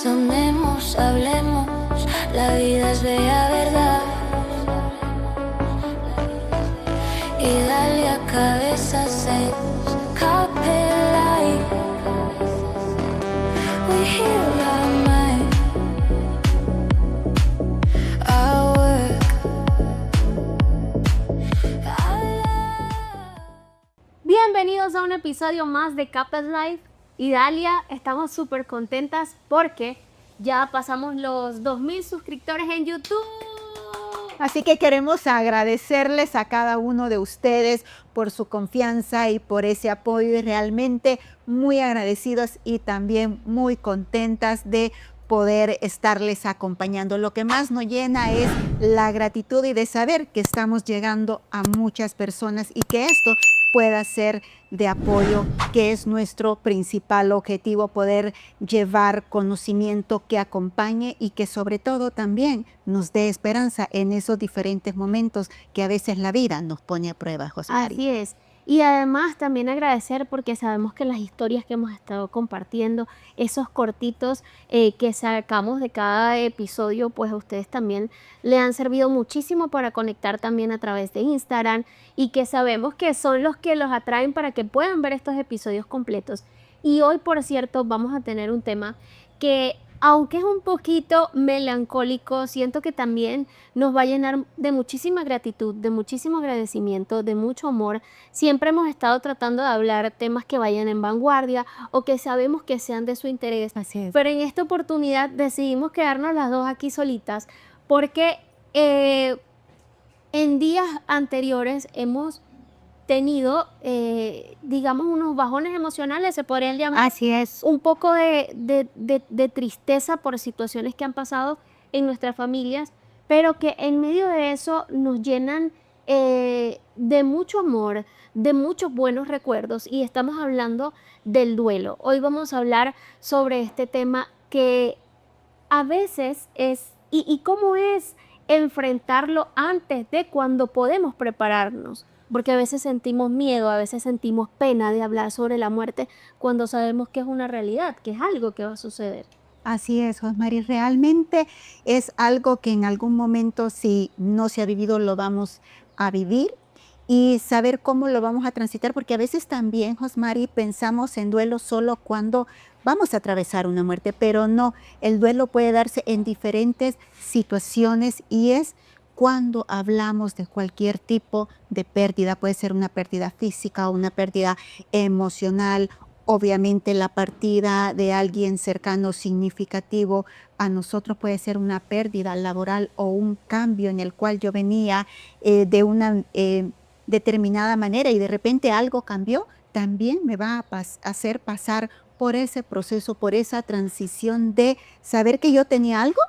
Sonemos, hablemos, la vida es bella, ¿verdad? Y dale a cabeza, se escape light. We heal our mind, our work, our love. Bienvenidos a un episodio más de Capes Life. Y Dalia, estamos súper contentas porque ya pasamos los 2000 suscriptores en YouTube. Así que queremos agradecerles a cada uno de ustedes por su confianza y por ese apoyo, y realmente muy agradecidos y también muy contentas de poder estarles acompañando. Lo que más nos llena es la gratitud y de saber que estamos llegando a muchas personas y que esto pueda ser de apoyo, que es nuestro principal objetivo, poder llevar conocimiento que acompañe y que sobre todo también nos dé esperanza en esos diferentes momentos que a veces la vida nos pone a prueba, José María. Así es. Y además también agradecer porque sabemos que las historias que hemos estado compartiendo, esos cortitos que sacamos de cada episodio, pues a ustedes también le han servido muchísimo para conectar también a través de Instagram, y que sabemos que son los que los atraen para que puedan ver estos episodios completos. Y hoy, por cierto, vamos a tener un tema que, aunque es un poquito melancólico, siento que también nos va a llenar de muchísima gratitud, de muchísimo agradecimiento, de mucho amor. Siempre hemos estado tratando de hablar temas que vayan en vanguardia o que sabemos que sean de su interés. Así es. Pero en esta oportunidad decidimos quedarnos las dos aquí solitas porque en días anteriores hemos tenido, digamos, unos bajones emocionales, se podrían llamar. Así es. Un poco de tristeza por situaciones que han pasado en nuestras familias, pero que en medio de eso nos llenan de mucho amor, de muchos buenos recuerdos, y estamos hablando del duelo. Hoy vamos a hablar sobre este tema que a veces es, y cómo es enfrentarlo antes de cuando podemos prepararnos. Porque a veces sentimos miedo, a veces sentimos pena de hablar sobre la muerte cuando sabemos que es una realidad, que es algo que va a suceder. Así es, Josmary, realmente es algo que en algún momento, si no se ha vivido, lo vamos a vivir y saber cómo lo vamos a transitar, porque a veces también, Josmary, pensamos en duelo solo cuando vamos a atravesar una muerte, pero no, el duelo puede darse en diferentes situaciones y es cuando hablamos de cualquier tipo de pérdida. Puede ser una pérdida física o una pérdida emocional. Obviamente la partida de alguien cercano significativo a nosotros puede ser una pérdida laboral o un cambio en el cual yo venía de una determinada manera y de repente algo cambió. También me va a hacer pasar por ese proceso, por esa transición de saber que yo tenía algo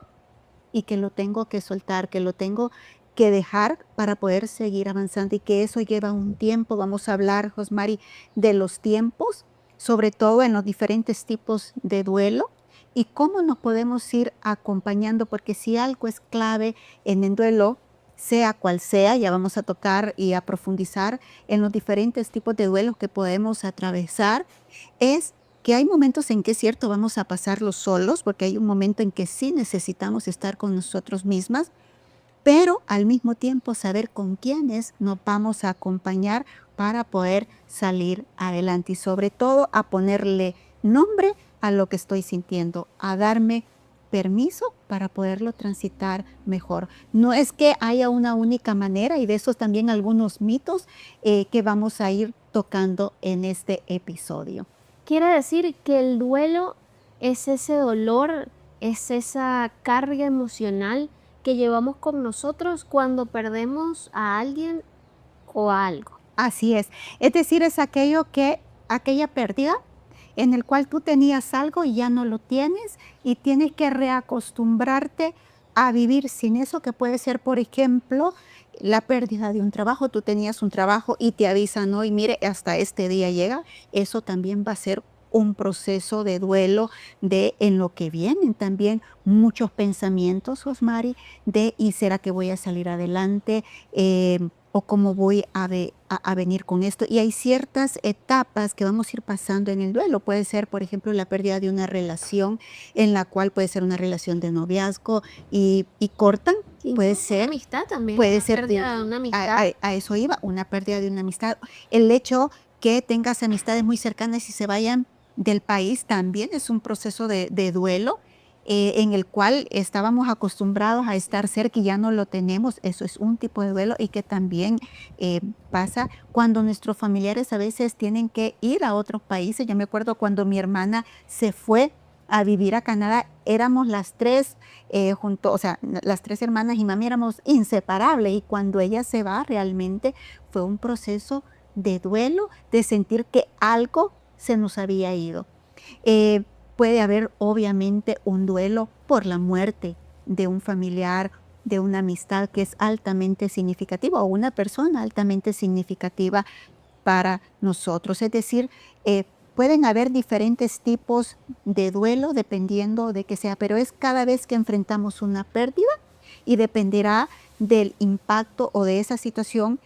y que lo tengo que soltar, que lo tengo que dejar para poder seguir avanzando, y que eso lleva un tiempo. Vamos a hablar, Josmary, de los tiempos, sobre todo en los diferentes tipos de duelo y cómo nos podemos ir acompañando, porque si algo es clave en el duelo, sea cual sea, ya vamos a tocar y a profundizar en los diferentes tipos de duelo que podemos atravesar, es que hay momentos en que es cierto, vamos a pasarlos solos, porque hay un momento en que sí necesitamos estar con nosotros mismas, pero al mismo tiempo saber con quiénes nos vamos a acompañar para poder salir adelante y sobre todo a ponerle nombre a lo que estoy sintiendo, a darme permiso para poderlo transitar mejor. No es que haya una única manera, y de esos también algunos mitos que vamos a ir tocando en este episodio. Quiere decir que el duelo es ese dolor, es esa carga emocional que llevamos con nosotros cuando perdemos a alguien o a algo. Así es decir, es aquella pérdida en el cual tú tenías algo y ya no lo tienes y tienes que reacostumbrarte a vivir sin eso, que puede ser, por ejemplo, la pérdida de un trabajo. Tú tenías un trabajo y te avisan hoy, mire, hasta este día llega. Eso también va a ser un proceso de duelo, de en lo que vienen también muchos pensamientos, Josmary, de ¿y será que voy a salir adelante? o cómo voy a venir con esto. Y hay ciertas etapas que vamos a ir pasando en el duelo. Puede ser, por ejemplo, la pérdida de una relación en la cual puede ser una relación de noviazgo y cortan. Puede Incluso una ser, amistad también, puede una ser, pérdida de una a, amistad. a eso iba, una pérdida de una amistad. El hecho que tengas amistades muy cercanas y se vayan del país también es un proceso de duelo en el cual estábamos acostumbrados a estar cerca y ya no lo tenemos. Eso es un tipo de duelo y que también pasa cuando nuestros familiares a veces tienen que ir a otros países. Yo me acuerdo cuando mi hermana se fue a vivir a Canadá, éramos las tres junto, o sea, las tres hermanas y mami éramos inseparables y cuando ella se va realmente fue un proceso de duelo, de sentir que algo se nos había ido. Eh, Puede haber obviamente un duelo por la muerte de un familiar, de una amistad que es altamente significativa o una persona altamente significativa para nosotros. Es decir, pueden haber diferentes tipos de duelo dependiendo de qué sea, pero es cada vez que enfrentamos una pérdida y dependerá del impacto o de esa situación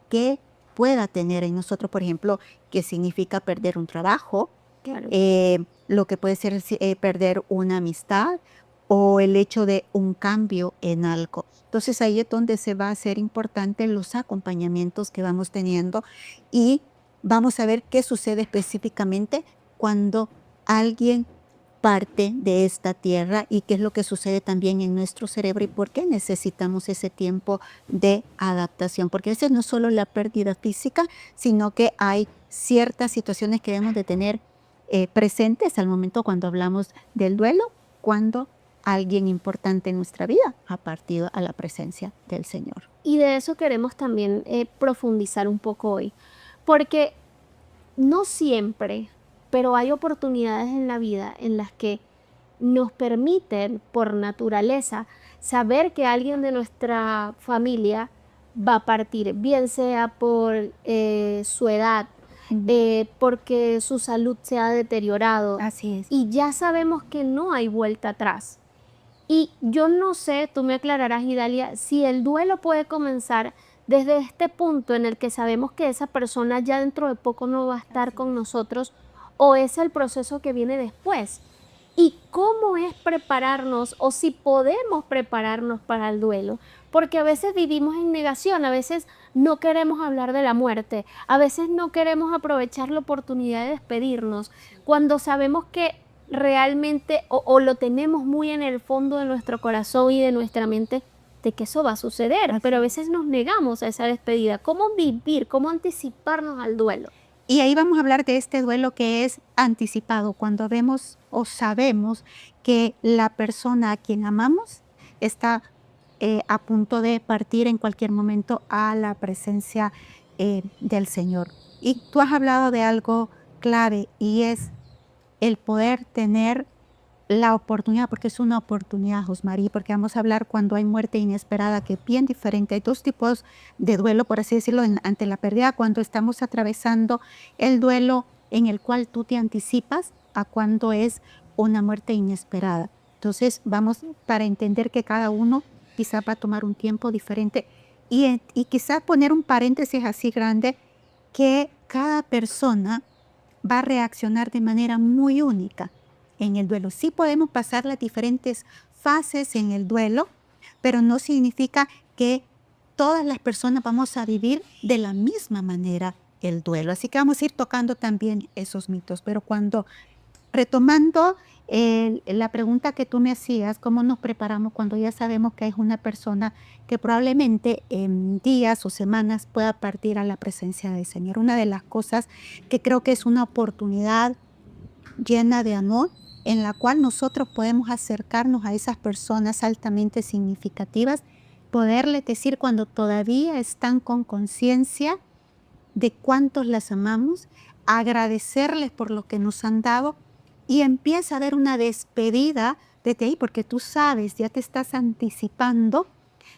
que pueda tener en nosotros, por ejemplo, qué significa perder un trabajo, Claro. lo que puede ser perder una amistad o el hecho de un cambio en algo. Entonces ahí es donde se va a hacer importante los acompañamientos que vamos teniendo y vamos a ver qué sucede específicamente cuando alguien parte de esta tierra y qué es lo que sucede también en nuestro cerebro y por qué necesitamos ese tiempo de adaptación, porque a veces no es solo la pérdida física, sino que hay ciertas situaciones que debemos de tener presentes al momento cuando hablamos del duelo, cuando alguien importante en nuestra vida ha partido a la presencia del Señor. Y de eso queremos también profundizar un poco hoy, porque no siempre, pero hay oportunidades en la vida en las que nos permiten, por naturaleza, saber que alguien de nuestra familia va a partir, bien sea por su edad, porque su salud se ha deteriorado, Así es. y ya sabemos que no hay vuelta atrás. Y yo no sé, tú me aclararás, Idalia, si el duelo puede comenzar desde este punto en el que sabemos que esa persona ya dentro de poco no va a estar con nosotros, o es el proceso que viene después. ¿Y cómo es prepararnos o si podemos prepararnos para el duelo? Porque a veces vivimos en negación, a veces no queremos hablar de la muerte, a veces no queremos aprovechar la oportunidad de despedirnos, cuando sabemos que realmente o lo tenemos muy en el fondo de nuestro corazón y de nuestra mente de que eso va a suceder, pero a veces nos negamos a esa despedida. ¿Cómo vivir, cómo anticiparnos al duelo? Y ahí vamos a hablar de este duelo que es anticipado, cuando vemos o sabemos que la persona a quien amamos está a punto de partir en cualquier momento a la presencia del Señor. Y tú has hablado de algo clave y es el poder tener la oportunidad, porque es una oportunidad, Josmarí, porque vamos a hablar cuando hay muerte inesperada, que es bien diferente. Hay dos tipos de duelo, por así decirlo, ante la pérdida, cuando estamos atravesando el duelo en el cual tú te anticipas a cuando es una muerte inesperada. Entonces, vamos para entender que cada uno quizás va a tomar un tiempo diferente y quizás poner un paréntesis así grande, que cada persona va a reaccionar de manera muy única en el duelo. Sí podemos pasar las diferentes fases en el duelo, pero no significa que todas las personas vamos a vivir de la misma manera el duelo. Así que vamos a ir tocando también esos mitos. Pero retomando la pregunta que tú me hacías, ¿cómo nos preparamos cuando ya sabemos que es una persona que probablemente en días o semanas pueda partir a la presencia del Señor? Una de las cosas que creo que es una oportunidad llena de amor en la cual nosotros podemos acercarnos a esas personas altamente significativas, poderles decir cuando todavía están con conciencia de cuántos las amamos, agradecerles por lo que nos han dado y empieza a haber una despedida desde ahí, porque tú sabes, ya te estás anticipando.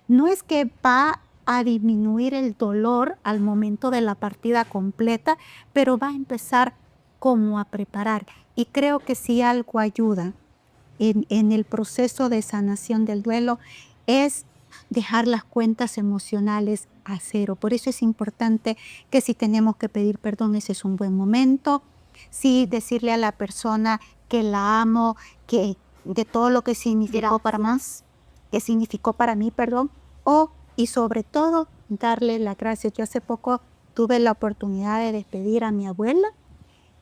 No es que va a disminuir el dolor al momento de la partida completa, pero va a empezar como a preparar. Y creo que si algo ayuda en el proceso de sanación del duelo es dejar las cuentas emocionales a cero. Por eso es importante que si tenemos que pedir perdón, ese es un buen momento. Sí, decirle a la persona que la amo, que de todo lo que significó para más, que significó para mí, perdón, y sobre todo darle las gracias. Yo hace poco tuve la oportunidad de despedir a mi abuela,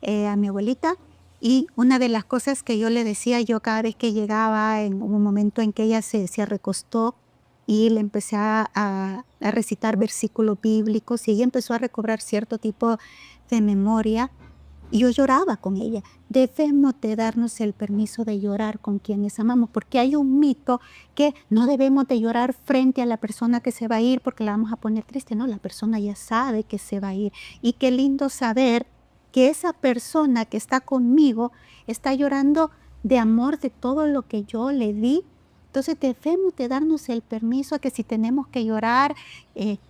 a mi abuelita, y una de las cosas que yo le decía, yo cada vez que llegaba en un momento en que ella se recostó y le empecé a recitar versículos bíblicos y ella empezó a recobrar cierto tipo de memoria, y yo lloraba con ella. Debemos de darnos el permiso de llorar con quienes amamos, porque hay un mito que no debemos de llorar frente a la persona que se va a ir porque la vamos a poner triste. No, la persona ya sabe que se va a ir. Y qué lindo saber que esa persona que está conmigo está llorando de amor de todo lo que yo le di. Entonces debemos de darnos el permiso a que si tenemos que llorar,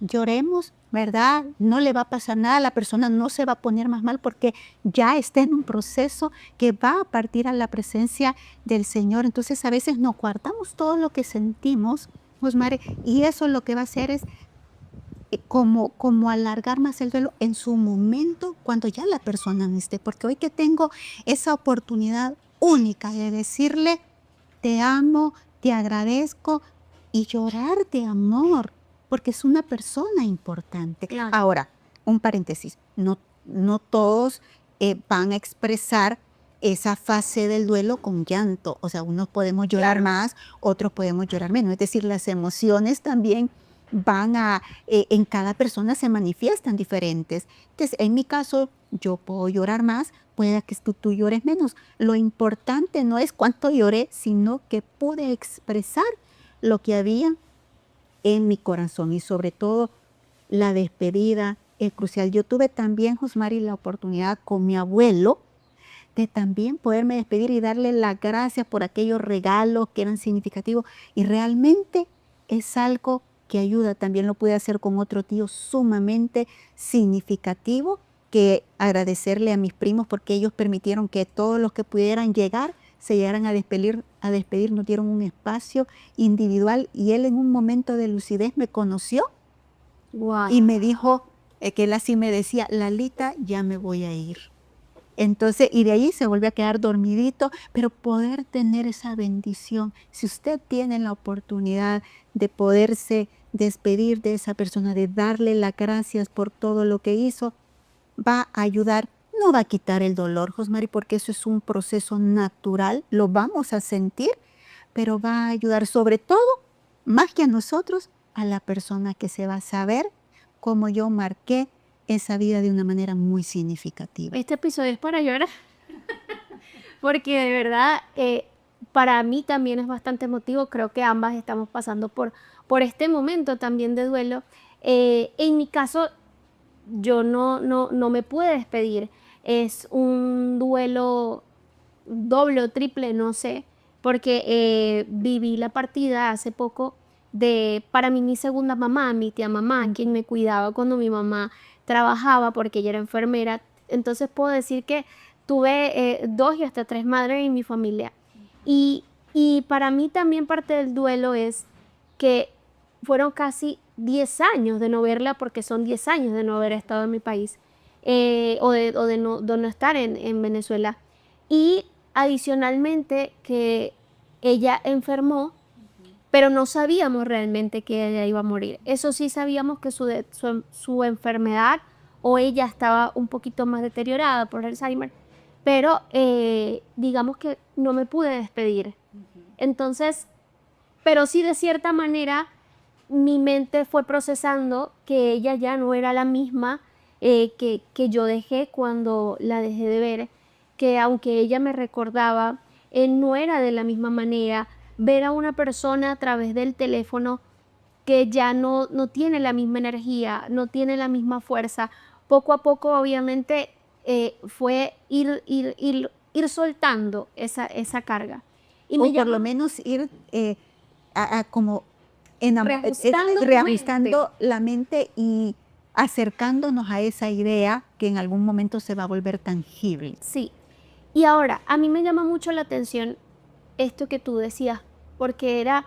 lloremos, ¿verdad? No le va a pasar nada, la persona no se va a poner más mal porque ya está en un proceso que va a partir a la presencia del Señor. Entonces a veces nos guardamos todo lo que sentimos, Rosmary, y eso lo que va a hacer es como alargar más el duelo en su momento cuando ya la persona no esté. Porque hoy que tengo esa oportunidad única de decirle, te amo, te agradezco y llorar de amor, porque es una persona importante. Claro. Ahora, un paréntesis, no todos van a expresar esa fase del duelo con llanto. O sea, unos podemos llorar más, otros podemos llorar menos. Es decir, las emociones también en cada persona se manifiestan diferentes. Entonces, en mi caso, yo puedo llorar más, puede que tú llores menos. Lo importante no es cuánto lloré, sino que pude expresar lo que había en mi corazón, y sobre todo la despedida es crucial. Yo tuve también, Rosmary, la oportunidad con mi abuelo de también poderme despedir y darle las gracias por aquellos regalos que eran significativos, y realmente es algo que ayuda. También lo pude hacer con otro tío sumamente significativo, que agradecerle a mis primos porque ellos permitieron que todos los que pudieran llegar se llegaran a despedir, nos dieron un espacio individual, y él en un momento de lucidez me conoció. Wow. Y me dijo, que él así me decía, Lalita, ya me voy a ir. Entonces, y de ahí se volvió a quedar dormidito, pero poder tener esa bendición, si usted tiene la oportunidad de poderse despedir de esa persona, de darle las gracias por todo lo que hizo, va a ayudar. No va a quitar el dolor, Rosmary, porque eso es un proceso natural, lo vamos a sentir, pero va a ayudar sobre todo, más que a nosotros, a la persona que se va a saber cómo yo marqué esa vida de una manera muy significativa. Este episodio es para llorar, porque de verdad para mí también es bastante emotivo. Creo que ambas estamos pasando por este momento también de duelo. En mi caso, yo no me pude despedir. Es un duelo doble o triple, no sé, porque viví la partida hace poco para mí, mi segunda mamá, mi tía mamá, quien me cuidaba cuando mi mamá trabajaba, porque ella era enfermera. Entonces puedo decir que tuve 2 y hasta 3 madres en mi familia. Y para mí también parte del duelo es que fueron casi 10 años de no verla, porque son 10 años de no haber estado en mi país, o de no estar en Venezuela. Y adicionalmente que ella enfermó, pero no sabíamos realmente que ella iba a morir. Eso sí sabíamos que su enfermedad, o ella estaba un poquito más deteriorada por Alzheimer, pero digamos que no me pude despedir. Entonces, pero sí, de cierta manera, mi mente fue procesando que ella ya no era la misma que yo dejé cuando la dejé de ver, que aunque ella me recordaba, no era de la misma manera. Ver a una persona a través del teléfono que ya no tiene la misma energía, no tiene la misma fuerza, poco a poco obviamente fue ir soltando esa carga. Y O por lo menos ir como reajustando la mente y acercándonos a esa idea que en algún momento se va a volver tangible. Sí. Y ahora, a mí me llama mucho la atención esto que tú decías, porque era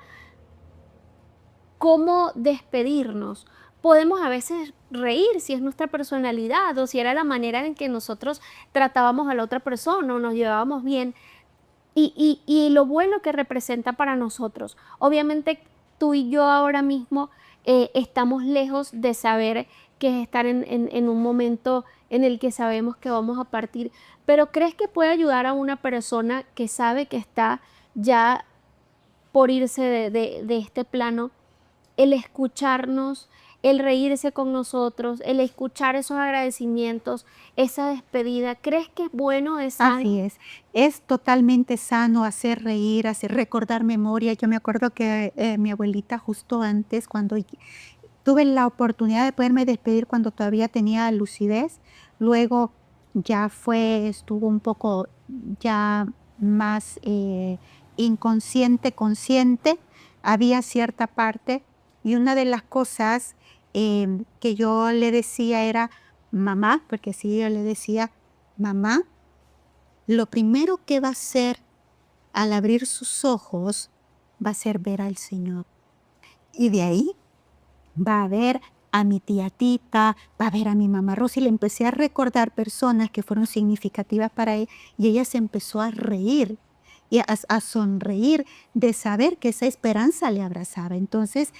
cómo despedirnos, podemos a veces reír si es nuestra personalidad o si era la manera en que nosotros tratábamos a la otra persona o nos llevábamos bien y lo bueno que representa para nosotros. Obviamente tú y yo ahora mismo estamos lejos de saber qué es estar en un momento en el que sabemos que vamos a partir, pero ¿crees que puede ayudar a una persona que sabe que está ya por irse de este plano, el escucharnos, el reírse con nosotros, el escuchar esos agradecimientos, esa despedida? ¿Crees que es bueno, es Así sano? es totalmente sano hacer reír, hacer recordar memoria. Yo me acuerdo que mi abuelita justo antes, cuando tuve la oportunidad de poderme despedir cuando todavía tenía lucidez, luego estuvo un poco ya más inconsciente, consciente, había cierta parte y una de las cosas que yo le decía era, mamá, porque sí, yo le decía, mamá, lo primero que va a hacer al abrir sus ojos va a ser ver al Señor. Y de ahí va a ver a mi tía Tita, va a ver a mi mamá Rosy. Le empecé a recordar personas que fueron significativas para ella y ella se empezó a reír y a sonreír de saber que esa esperanza le abrazaba. Entonces,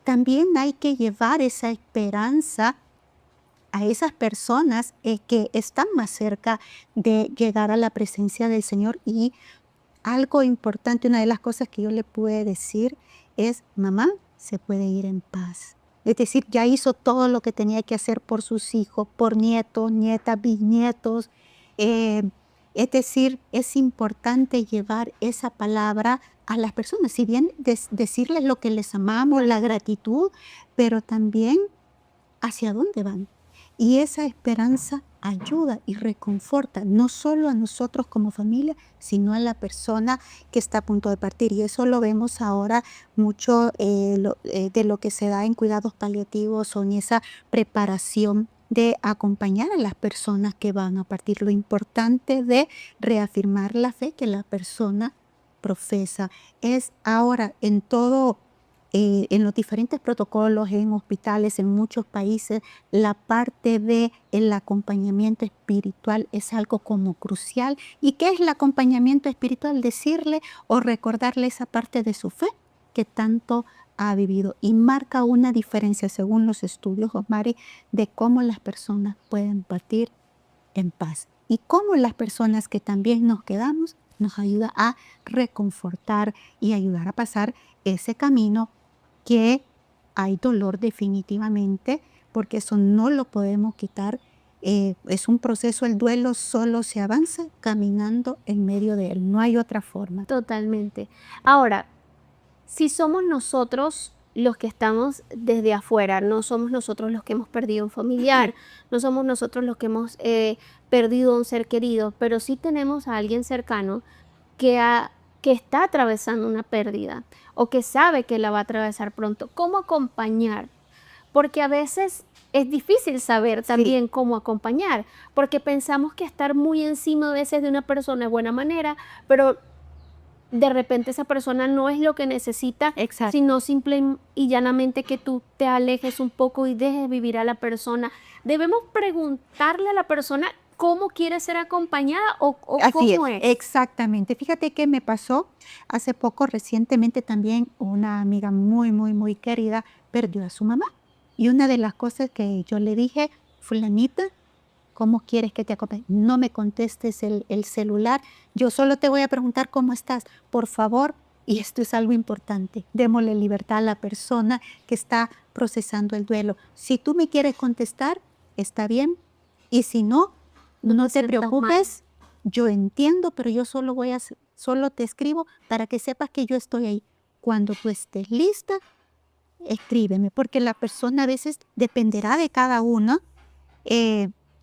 también hay que llevar esa esperanza a esas personas que están más cerca de llegar a la presencia del Señor. Y algo importante, una de las cosas que yo le pude decir es, mamá se puede ir en paz. Es decir, ya hizo todo lo que tenía que hacer por sus hijos, por nietos, nietas, bisnietos. Eh, es decir, es importante llevar esa palabra a las personas, si bien decirles lo que les amamos, la gratitud, pero también hacia dónde van. Y esa esperanza ayuda y reconforta no solo a nosotros como familia, sino a la persona que está a punto de partir. Y eso lo vemos ahora mucho de lo que se da en cuidados paliativos o en esa preparación de acompañar a las personas que van a partir. Lo importante de reafirmar la fe que la persona profesa es ahora en todo en los diferentes protocolos, en hospitales, en muchos países, la parte de el acompañamiento espiritual es algo como crucial. ¿Y qué es el acompañamiento espiritual? Decirle o recordarle esa parte de su fe que tanto ha vivido. Y marca una diferencia, según los estudios, Osmari, de cómo las personas pueden partir en paz. Y cómo las personas que también nos quedamos nos ayuda a reconfortar y ayudar a pasar ese camino que hay dolor definitivamente, porque eso no lo podemos quitar. Es un proceso, el duelo solo se avanza caminando en medio de él, no hay otra forma. Totalmente. Ahora, si somos nosotros los que estamos desde afuera, no somos nosotros los que hemos perdido un familiar, no somos nosotros los que hemos perdido un ser querido, pero sí tenemos a alguien cercano que, que está atravesando una pérdida o que sabe que la va a atravesar pronto. ¿Cómo acompañar? Porque a veces es difícil saber también cómo acompañar, porque pensamos que estar muy encima a veces de una persona es buena manera, pero de repente esa persona no es lo que necesita, Exacto. sino simple y llanamente que tú te alejes un poco y dejes vivir a la persona. Debemos preguntarle a la persona cómo quiere ser acompañada o Así cómo es, es. exactamente. Fíjate que me pasó hace poco, recientemente también, una amiga muy, muy, muy querida perdió a su mamá. Y una de las cosas que yo le dije, fulanita, ¿cómo quieres que te acompañe? No me contestes el celular. Yo solo te voy a preguntar cómo estás. Por favor, y esto es algo importante, démosle libertad a la persona que está procesando el duelo. Si tú me quieres contestar, está bien. Y si no, no te sientas mal. preocupes. Yo entiendo, pero yo solo te escribo para que sepas que yo estoy ahí. Cuando tú estés lista, escríbeme, porque la persona a veces dependerá de cada uno.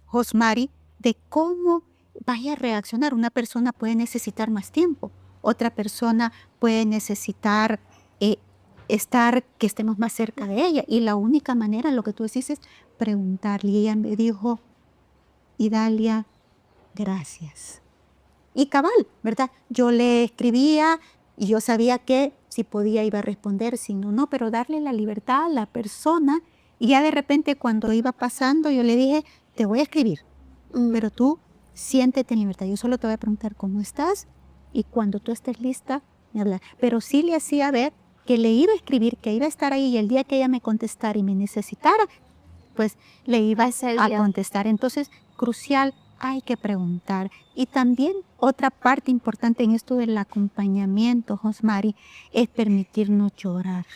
Josmari, de cómo vaya a reaccionar. Una persona puede necesitar más tiempo, otra persona puede necesitar que estemos más cerca de ella. Y la única manera, lo que tú decís, es preguntarle. Y ella me dijo, Idalia, gracias. Y cabal, ¿verdad? Yo le escribía y yo sabía que si podía iba a responder, si no, no, pero darle la libertad a la persona Y ya de repente cuando iba pasando, yo le dije, te voy a escribir, pero tú siéntete en libertad. Yo solo te voy a preguntar cómo estás y cuando tú estés lista, me hablas. Pero sí le hacía ver que le iba a escribir, que iba a estar ahí y el día que ella me contestara y me necesitara, pues le iba a contestar. Entonces, crucial, hay que preguntar. Y también otra parte importante en esto del acompañamiento, Josmari, es permitirnos llorar.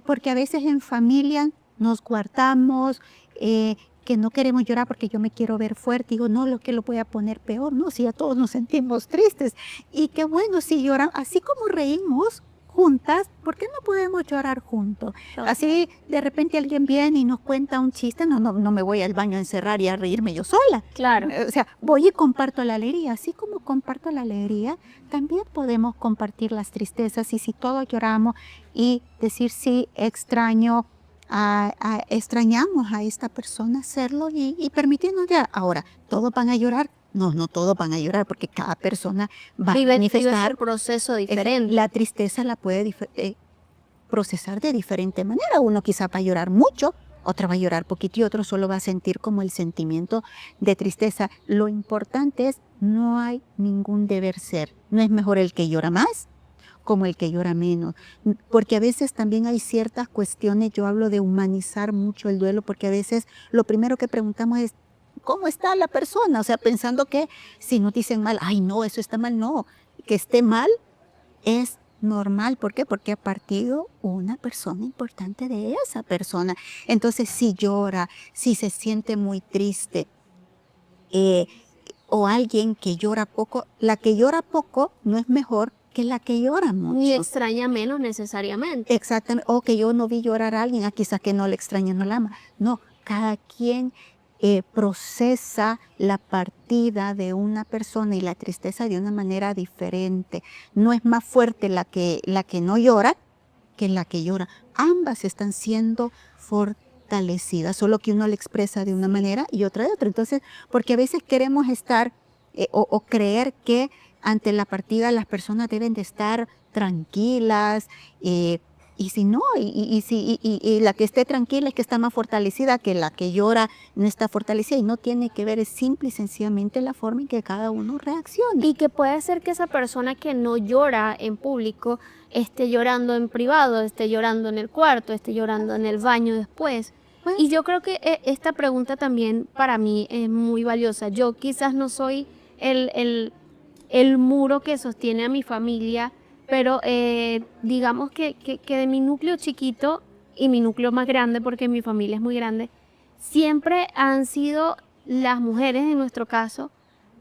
Porque a veces en familia nos guardamos, que no queremos llorar porque yo me quiero ver fuerte. Digo, no, lo que lo voy a poner peor, no, si ya todos nos sentimos tristes. Y qué bueno, si lloran, así como reímos juntas, ¿por qué no podemos llorar juntos? Así de repente alguien viene y nos cuenta un chiste, no me voy al baño a encerrar y a reírme yo sola. Claro. O sea, voy y comparto la alegría. Así como comparto la alegría, también podemos compartir las tristezas. Y si todos lloramos y decir sí, extrañamos a esta persona, hacerlo y permitirnos llorar. Ahora, ¿todos van a llorar? No todos van a llorar porque cada persona va a manifestar un proceso diferente. La tristeza la puede procesar de diferente manera. Uno quizá va a llorar mucho, otro va a llorar poquito y otro solo va a sentir como el sentimiento de tristeza. Lo importante es, no hay ningún deber ser. No es mejor el que llora más como el que llora menos. Porque a veces también hay ciertas cuestiones, yo hablo de humanizar mucho el duelo, porque a veces lo primero que preguntamos es, ¿cómo está la persona? O sea, pensando que si nos dicen mal, ay no, eso está mal, no. Que esté mal es normal. ¿Por qué? Porque ha partido una persona importante de esa persona. Entonces, si llora, si se siente muy triste, o alguien que llora poco, la que llora poco no es mejor que la que llora mucho. Ni extraña menos necesariamente. Exactamente. O que yo no vi llorar a alguien, quizás que no le extraña, no la ama. No, cada quien procesa la partida de una persona y la tristeza de una manera diferente. No es más fuerte la que no llora que la que llora. Ambas están siendo fortalecidas, solo que uno la expresa de una manera y otra de otra. Entonces, porque a veces queremos estar o creer que ante la partida las personas deben de estar tranquilas, y si no, y la que esté tranquila es que está más fortalecida que la que llora no está fortalecida, y no tiene que ver, es simple y sencillamente la forma en que cada uno reacciona. Y que puede ser que esa persona que no llora en público esté llorando en privado, esté llorando en el cuarto, esté llorando en el baño después. Bueno. Y yo creo que esta pregunta también para mí es muy valiosa. Yo quizás no soy el muro que sostiene a mi familia, pero digamos que de mi núcleo chiquito y mi núcleo más grande, porque mi familia es muy grande, siempre han sido las mujeres, en nuestro caso,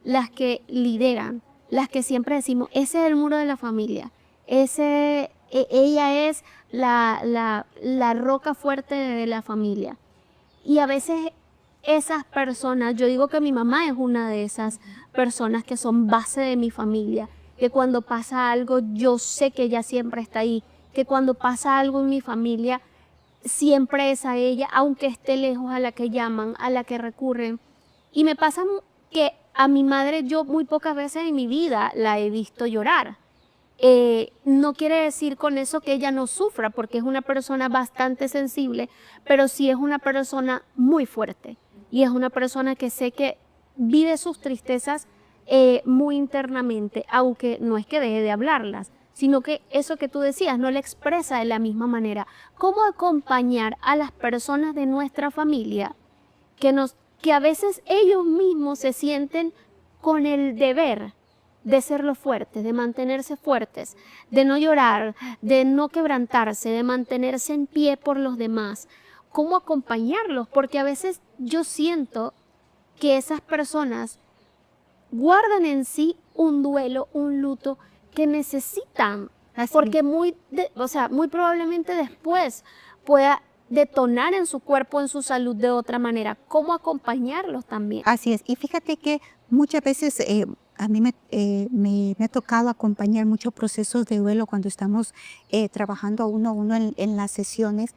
las que lideran, las que siempre decimos, ese es el muro de la familia, ella es la roca fuerte de la familia. Y a veces esas personas, yo digo que mi mamá es una de esas personas que son base de mi familia, que cuando pasa algo yo sé que ella siempre está ahí, que cuando pasa algo en mi familia siempre es a ella, aunque esté lejos, a la que llaman, a la que recurren. Y me pasa que a mi madre yo muy pocas veces en mi vida la he visto llorar. No quiere decir con eso que ella no sufra, porque es una persona bastante sensible, pero sí es una persona muy fuerte y es una persona que sé que vive sus tristezas muy internamente, aunque no es que deje de hablarlas, sino que eso que tú decías no le expresa de la misma manera. ¿Cómo acompañar a las personas de nuestra familia que a veces ellos mismos se sienten con el deber de ser los fuertes, de mantenerse fuertes, de no llorar, de no quebrantarse, de mantenerse en pie por los demás? ¿Cómo acompañarlos? Porque a veces yo siento que esas personas guardan en sí un duelo, un luto que necesitan, porque muy probablemente después pueda detonar en su cuerpo, en su salud de otra manera. ¿Cómo acompañarlos también? Así es. Y fíjate que muchas veces a mí me ha tocado acompañar muchos procesos de duelo cuando estamos trabajando uno a uno en las sesiones.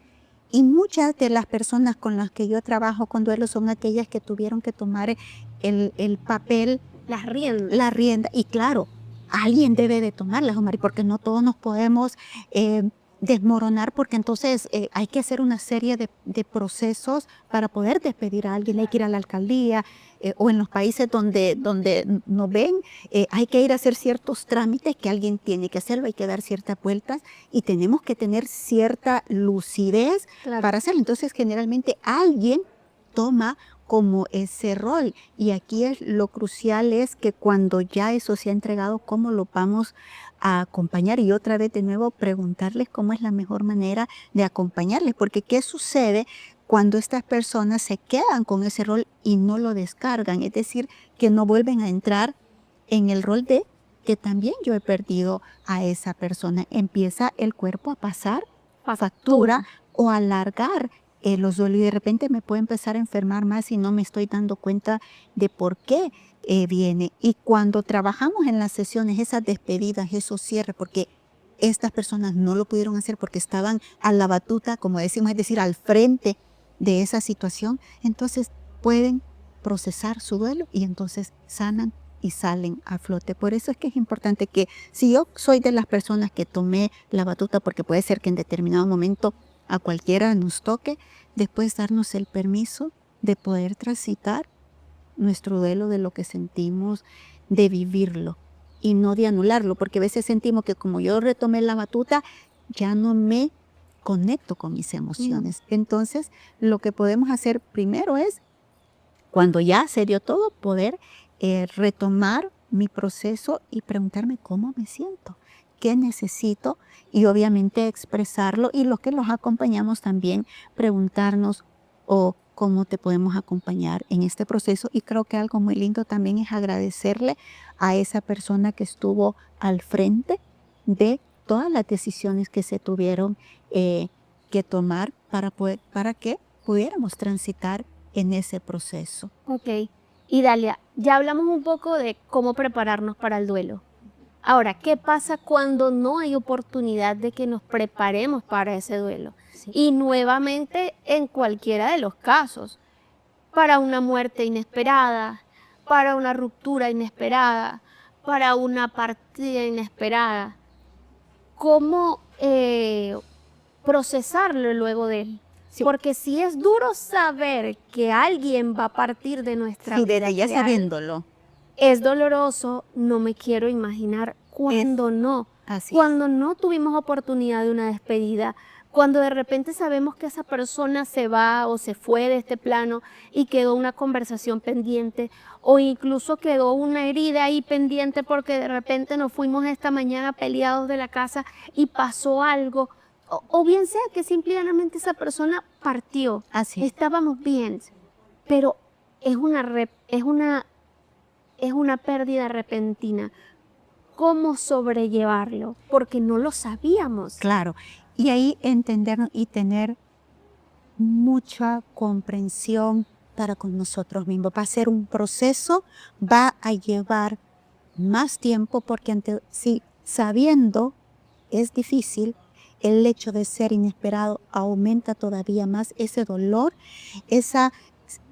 Y muchas de las personas con las que yo trabajo con duelo son aquellas que tuvieron que tomar el papel, la rienda. Y claro, alguien debe de tomarlas, Omar, porque no todos nos podemos desmoronar, porque entonces hay que hacer una serie de procesos para poder despedir a alguien. Hay que ir a la alcaldía o en los países donde no ven, hay que ir a hacer ciertos trámites que alguien tiene que hacerlo, hay que dar ciertas vueltas y tenemos que tener cierta lucidez para hacerlo. Entonces generalmente alguien toma como ese rol, y aquí lo crucial es que cuando ya eso se ha entregado, ¿cómo lo vamos a acompañar? Y otra vez de nuevo preguntarles cómo es la mejor manera de acompañarles, porque ¿qué sucede cuando estas personas se quedan con ese rol y no lo descargan? Es decir, que no vuelven a entrar en el rol de que también yo he perdido a esa persona. Empieza el cuerpo a pasar factura o a alargar los duelos, y de repente me puedo empezar a enfermar más y no me estoy dando cuenta de por qué viene. Y cuando trabajamos en las sesiones, esas despedidas, esos cierres, porque estas personas no lo pudieron hacer porque estaban a la batuta, como decimos, es decir, al frente de esa situación, entonces pueden procesar su duelo y entonces sanan y salen a flote. Por eso es que es importante que si yo soy de las personas que tomé la batuta, porque puede ser que en determinado momento a cualquiera nos toque, después darnos el permiso de poder transitar nuestro duelo, de lo que sentimos, de vivirlo y no de anularlo, porque a veces sentimos que como yo retomé la batuta, ya no me conecto con mis emociones. Entonces, lo que podemos hacer primero es, cuando ya se dio todo, poder retomar mi proceso y preguntarme cómo me siento, qué necesito, y obviamente expresarlo, y los que los acompañamos también preguntarnos cómo te podemos acompañar en este proceso. Y creo que algo muy lindo también es agradecerle a esa persona que estuvo al frente de todas las decisiones que se tuvieron que tomar para que pudiéramos transitar en ese proceso. Ok. Y Dalia, ya hablamos un poco de cómo prepararnos para el duelo. Ahora, ¿qué pasa cuando no hay oportunidad de que nos preparemos para ese duelo? Sí. Y nuevamente en cualquiera de los casos, para una muerte inesperada, para una ruptura inesperada, para una partida inesperada. ¿Cómo procesarlo luego de él? Sí. Porque si es duro saber que alguien va a partir de nuestra Sí, vida desde ya real, sabiéndolo. es doloroso, no me quiero imaginar cuando no. Así Cuando no tuvimos oportunidad de una despedida, cuando de repente sabemos que esa persona se va o se fue de este plano y quedó una conversación pendiente, o incluso quedó una herida ahí pendiente porque de repente nos fuimos esta mañana peleados de la casa y pasó algo, o bien sea que simplemente esa persona partió, Así es. estábamos bien, pero es una pérdida repentina. ¿Cómo sobrellevarlo? Porque no lo sabíamos. Claro. Y ahí entendernos y tener mucha comprensión para con nosotros mismos. Va a ser un proceso, va a llevar más tiempo, porque si sabiendo es difícil, el hecho de ser inesperado aumenta todavía más ese dolor, esa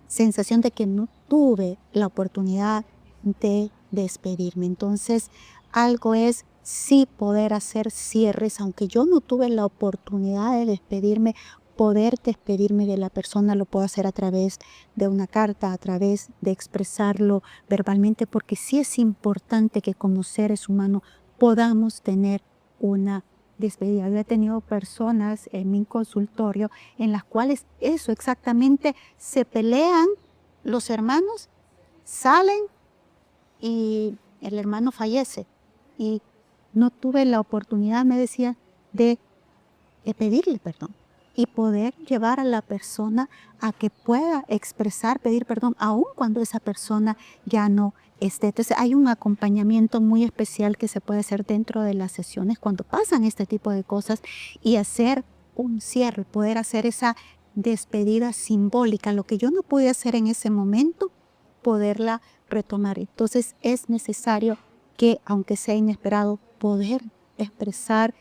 sensación de que no tuve la oportunidad de despedirme. Entonces, algo es sí poder hacer cierres, aunque yo no tuve la oportunidad de despedirme, poder despedirme de la persona lo puedo hacer a través de una carta, a través de expresarlo verbalmente, porque sí es importante que como seres humanos podamos tener una despedida. Yo he tenido personas en mi consultorio en las cuales eso exactamente, se pelean los hermanos, salen y el hermano fallece. Y no tuve la oportunidad, me decía, de pedirle perdón y poder llevar a la persona a que pueda expresar, pedir perdón, aun cuando esa persona ya no esté. Entonces hay un acompañamiento muy especial que se puede hacer dentro de las sesiones cuando pasan este tipo de cosas, y hacer un cierre, poder hacer esa despedida simbólica, lo que yo no pude hacer en ese momento, poderla retomar. Entonces es necesario que, aunque sea inesperado, poder expresar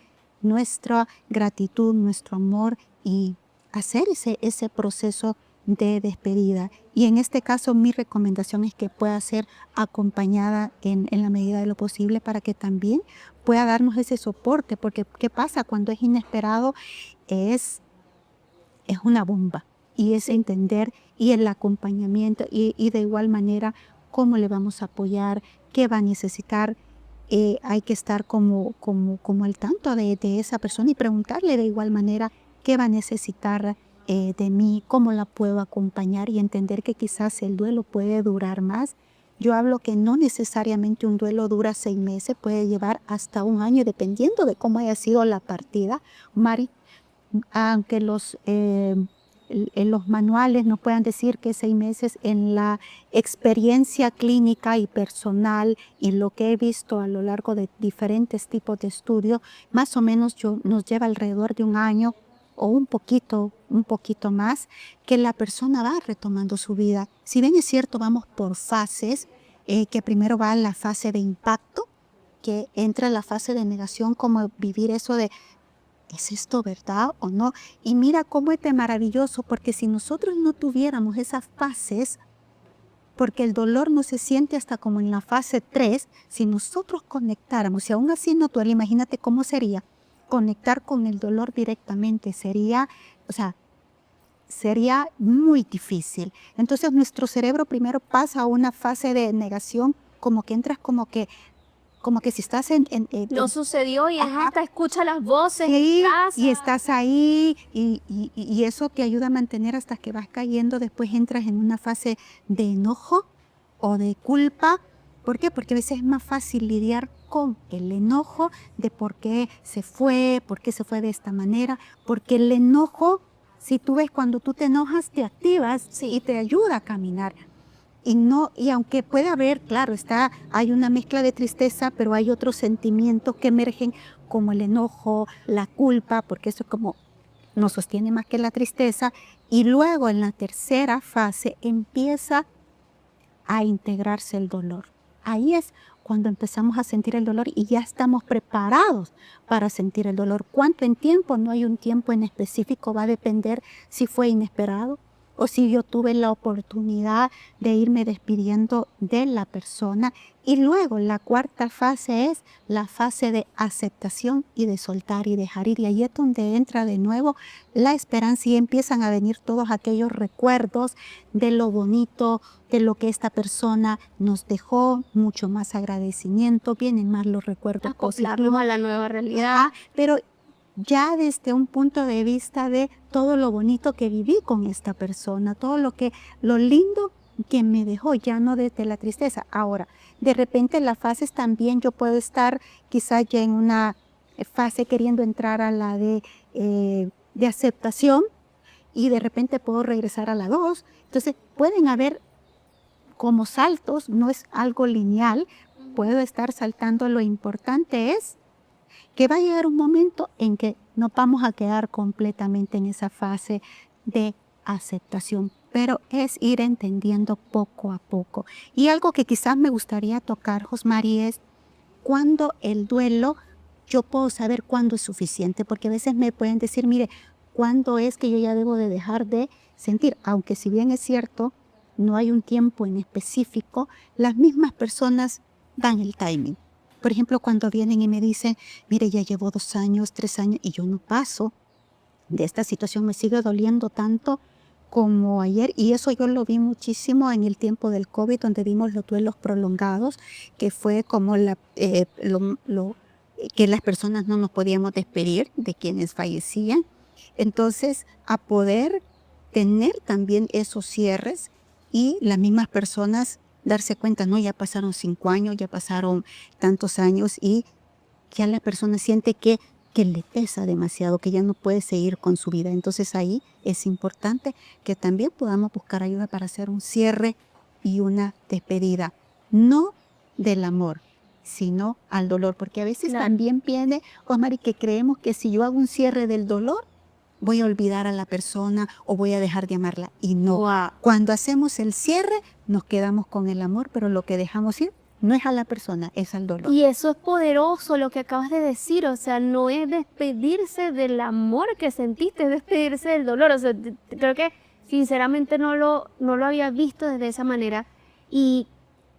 nuestra gratitud, nuestro amor, y hacer ese proceso de despedida. Y en este caso mi recomendación es que pueda ser acompañada en la medida de lo posible para que también pueda darnos ese soporte, porque ¿qué pasa cuando es inesperado? Es una bomba, y es entender y el acompañamiento y de igual manera cómo le vamos a apoyar, qué va a necesitar. Hay que estar como al tanto de esa persona y preguntarle de igual manera qué va a necesitar de mí, cómo la puedo acompañar, y entender que quizás el duelo puede durar más. Yo hablo que no necesariamente un duelo dura 6 meses, puede llevar hasta 1 año, dependiendo de cómo haya sido la partida, Mari. Aunque en los manuales nos puedan decir que 6 meses, en la experiencia clínica y personal y lo que he visto a lo largo de diferentes tipos de estudios, más o menos nos lleva alrededor de 1 año o un poquito más, que la persona va retomando su vida. Si bien es cierto, vamos por fases, que primero va la fase de impacto, que entra la fase de negación, como vivir eso de ¿es esto verdad o no? Y mira cómo es de maravilloso, porque si nosotros no tuviéramos esas fases, porque el dolor no se siente hasta como en la fase 3, si nosotros conectáramos, si aún así no duele, imagínate cómo sería conectar con el dolor directamente, sería muy difícil. Entonces nuestro cerebro primero pasa a una fase de negación, como que entras como que si estás No sucedió y Ajá. hasta escucha las voces Sí, en casa. y estás ahí y eso te ayuda a mantener hasta que vas cayendo. Después entras en una fase de enojo o de culpa. ¿Por qué? Porque a veces es más fácil lidiar con el enojo de por qué se fue de esta manera. Porque el enojo, si tú ves, cuando tú te enojas, te activas y te ayuda a caminar. Y aunque puede haber, claro, hay una mezcla de tristeza, pero hay otros sentimientos que emergen, como el enojo, la culpa, porque eso como nos sostiene más que la tristeza. Y luego en la tercera fase empieza a integrarse el dolor. Ahí es cuando empezamos a sentir el dolor y ya estamos preparados para sentir el dolor. ¿Cuánto en tiempo? No hay un tiempo en específico, va a depender si fue inesperado o si yo tuve la oportunidad de irme despidiendo de la persona. Y luego la cuarta fase es la fase de aceptación y de soltar y dejar ir. Y ahí es donde entra de nuevo la esperanza y empiezan a venir todos aquellos recuerdos de lo bonito, de lo que esta persona nos dejó, mucho más agradecimiento, vienen más los recuerdos Acoplarnos positivos. a la nueva realidad. Ajá, pero ya desde un punto de vista de todo lo bonito que viví con esta persona, lo lindo que me dejó, ya no desde la tristeza. Ahora, de repente las fases también, yo puedo estar quizás ya en una fase queriendo entrar a la de aceptación, y de repente puedo regresar a la 2. Entonces pueden haber como saltos, no es algo lineal, puedo estar saltando. Lo importante es que va a llegar un momento en que nos vamos a quedar completamente en esa fase de aceptación, pero es ir entendiendo poco a poco. Y algo que quizás me gustaría tocar, Josmari, es cuando el duelo, yo puedo saber cuándo es suficiente, porque a veces me pueden decir, mire, ¿cuándo es que yo ya debo de dejar de sentir? Aunque si bien es cierto, no hay un tiempo en específico, las mismas personas dan el timing. Por ejemplo, cuando vienen y me dicen, mire, ya llevo 2 años, 3 años y yo no paso de esta situación, me sigue doliendo tanto como ayer. Y eso yo lo vi muchísimo en el tiempo del COVID, donde vimos los duelos prolongados, que fue como que las personas no nos podíamos despedir de quienes fallecían. Entonces, a poder tener también esos cierres y las mismas personas darse cuenta, no, ya pasaron 5 años, ya pasaron tantos años, y ya la persona siente que le pesa demasiado, que ya no puede seguir con su vida. Entonces ahí es importante que también podamos buscar ayuda para hacer un cierre y una despedida, no del amor, sino al dolor, porque a veces también viene, Osmari, que creemos que si yo hago un cierre del dolor, voy a olvidar a la persona o voy a dejar de amarla. Y no. Wow. Cuando hacemos el cierre, nos quedamos con el amor, pero lo que dejamos ir no es a la persona, es al dolor. Y eso es poderoso lo que acabas de decir, o sea, no es despedirse del amor que sentiste, es despedirse del dolor. O sea, creo que Sinceramente no lo había visto desde esa manera y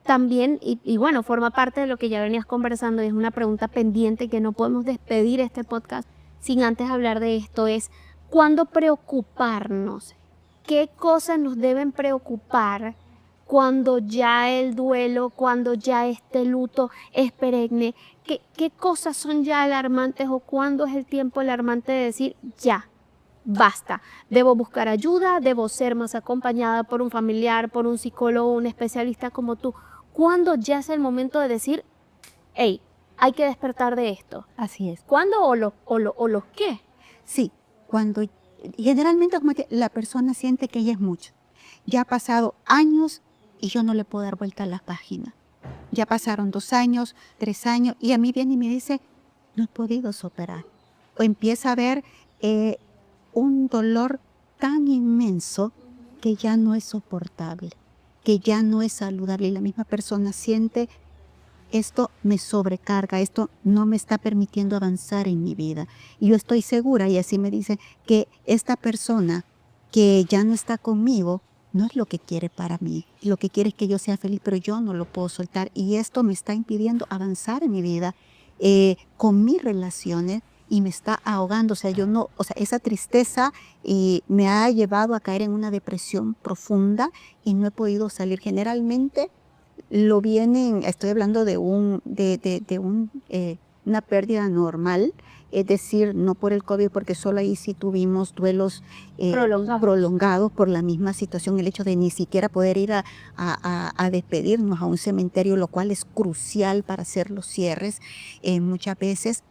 también, bueno, forma parte de lo que ya venías conversando y es una pregunta pendiente que no podemos despedir este podcast sin antes hablar de esto, es ¿cuándo preocuparnos? ¿Qué cosas nos deben preocupar cuando ya el duelo, cuando ya este luto es perenne? ¿Qué cosas son ya alarmantes o cuándo es el tiempo alarmante de decir ya? Basta, debo buscar ayuda, debo ser más acompañada por un familiar, por un psicólogo, un especialista como tú. ¿Cuándo ya es el momento de decir, hey, hay que despertar de esto? Así es. ¿Cuándo o los qué? Sí, cuando generalmente como que la persona siente que ya es mucho. Ya ha pasado años y yo no le puedo dar vuelta a la página. Ya pasaron 2 años, 3 años y a mí viene y me dice, no he podido superar. O empieza a ver un dolor tan inmenso que ya no es soportable, que ya no es saludable. Y la misma persona siente, esto me sobrecarga, esto no me está permitiendo avanzar en mi vida. Y yo estoy segura, y así me dice, que esta persona que ya no está conmigo, no es lo que quiere para mí. Lo que quiere es que yo sea feliz, pero yo no lo puedo soltar. Y esto me está impidiendo avanzar en mi vida, con mis relaciones, y me está ahogando. O sea, esa tristeza me ha llevado a caer en una depresión profunda y no he podido salir. Generalmente estoy hablando de una pérdida normal, es decir, no por el COVID, porque solo ahí sí tuvimos duelos prolongados por la misma situación, el hecho de ni siquiera poder ir a despedirnos a un cementerio, lo cual es crucial para hacer los cierres muchas veces.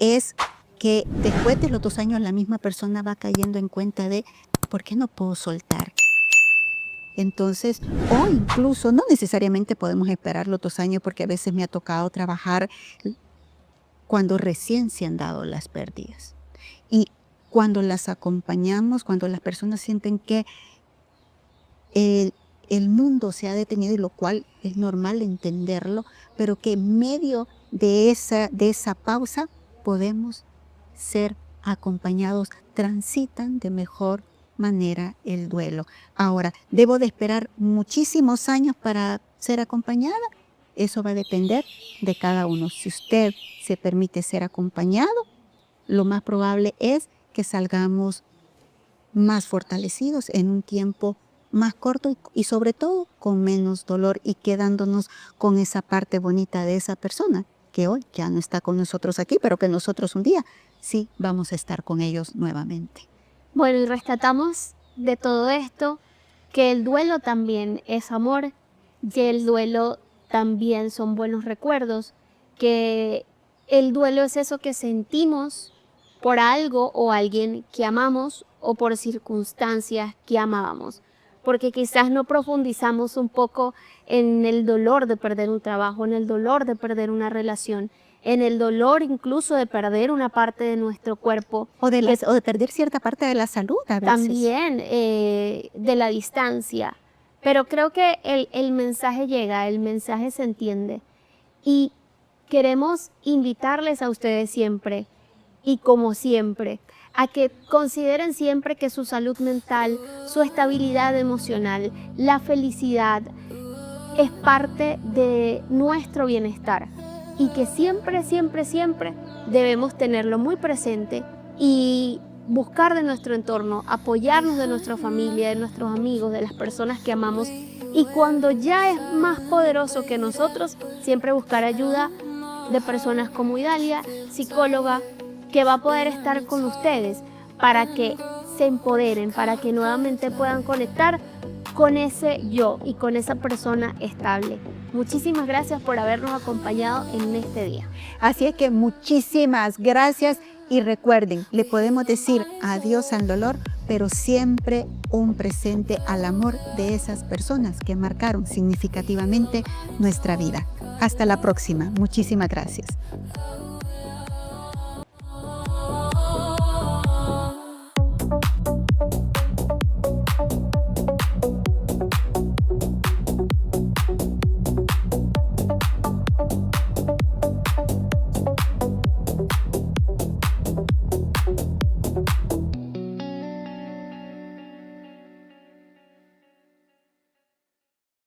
Es que después de los 2 años la misma persona va cayendo en cuenta de ¿por qué no puedo soltar? Entonces, o incluso no necesariamente podemos esperar los 2 años, porque a veces me ha tocado trabajar cuando recién se han dado las pérdidas. Y cuando las acompañamos, cuando las personas sienten que el mundo se ha detenido, y lo cual es normal entenderlo, pero que en medio de esa pausa podemos ser acompañados, transitan de mejor manera el duelo. Ahora, ¿debo de esperar muchísimos años para ser acompañada? Eso va a depender de cada uno. Si usted se permite ser acompañado, lo más probable es que salgamos más fortalecidos en un tiempo más corto y sobre todo con menos dolor, y quedándonos con esa parte bonita de esa persona que hoy ya no está con nosotros aquí, pero que nosotros un día sí vamos a estar con ellos nuevamente. Bueno, y rescatamos de todo esto que el duelo también es amor, que el duelo también son buenos recuerdos, que el duelo es eso que sentimos por algo o alguien que amamos o por circunstancias que amábamos, porque quizás no profundizamos un poco en el dolor de perder un trabajo, en el dolor de perder una relación, en el dolor incluso de perder una parte de nuestro cuerpo. O de perder cierta parte de la salud a veces. También de la distancia. Pero creo que el mensaje llega, el mensaje se entiende. Y queremos invitarles a ustedes siempre, y como siempre, a que consideren siempre que su salud mental, su estabilidad emocional, la felicidad es parte de nuestro bienestar, y que siempre, siempre, siempre debemos tenerlo muy presente y buscar de nuestro entorno, apoyarnos de nuestra familia, de nuestros amigos, de las personas que amamos, y cuando ya es más poderoso que nosotros, siempre buscar ayuda de personas como Idalia, psicóloga, que va a poder estar con ustedes para que se empoderen, para que nuevamente puedan conectar con ese yo y con esa persona estable. Muchísimas gracias por habernos acompañado en este día. Así es que muchísimas gracias, y recuerden, le podemos decir adiós al dolor, pero siempre un presente al amor de esas personas que marcaron significativamente nuestra vida. Hasta la próxima. Muchísimas gracias.